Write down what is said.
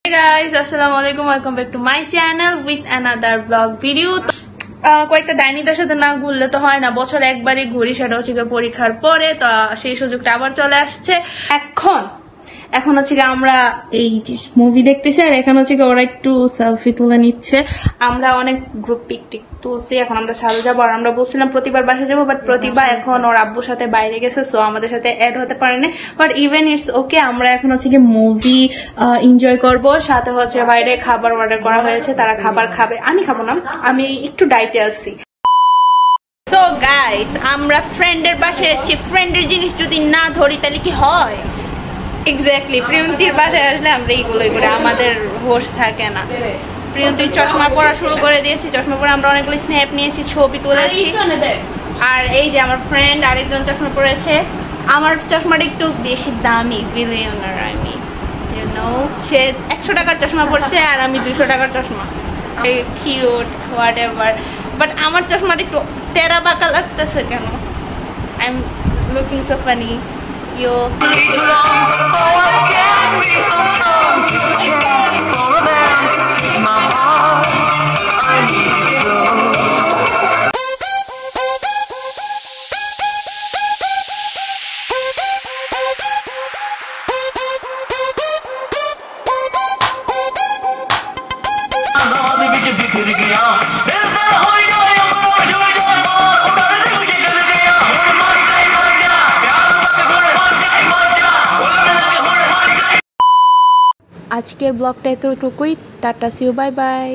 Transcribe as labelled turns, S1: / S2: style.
S1: Hey guys, Assalamualaikum. Welcome back to my channel with another vlog video. কয়েকটা ডাইনিদের সাথে না ঘুরলে তো হয় না, বছর একবারই ঘুরি, সেটা হচ্ছে পরীক্ষার পরে। তো সেই সুযোগটা আবার চলে আসছে। এখন হচ্ছে আমরা এই যে মুভি দেখতেছি, আর এখন হচ্ছে ওরা একটু সেলফি তুলে নিচ্ছে। আমরা অনেক গ্রুপ পিকটিক তুলছি। এখন আমরা ছাদে যাবো, আর আমরা বলছিলাম প্রতিবার বাসা যাবো, বাট প্রতিভা এখন ওর আব্বুর সাথে বাইরে গেছে, সো আমাদের সাথে অ্যাড হতে পারেনি। বাট ইভেন ইটস ওকে, আমরা এখন হচ্ছে মুভি এনজয় করবো। সাথে হচ্ছে বাইরে খাবার অর্ডার করা হয়েছে, তারা খাবার খাবে, আমি খাবো না, আমি একটু ডাইটে আছি। সো গাইস, আমরা ফ্রেন্ডের বাসায় এসেছি। ফ্রেন্ডের জিনিস যদি না ধরি তাহলে কি হয়? এক্স্যাক্টলি, প্রিয়ন্তীর বাসায় আসলে আমরা এইগুলোই করে, আমাদের হোশ থাকে না। প্রিয়ন্তীর চশমা পরা শুরু করে দিয়েছি, চশমা পরে আমরা অনেকগুলো স্ন্যাপ নিয়েছি, ছবি তুলেছি। আর এই যে আমার ফ্রেন্ড আরেকজন চশমা পরেছে। আমার চশমাটা একটু বেশি দামি, বিলিয়নার আমি, ইউ নো। সে 100 টাকার চশমা পরছে, আর আমি 200 টাকার চশমা। Cute, what ever. বাট আমার চশমাটা একটু টেরা বাঁকা লাগতেছে কেন? I am looking so funny. Yo. আজকের ব্লগটা এতটুকুই। Tata, see you, bye by.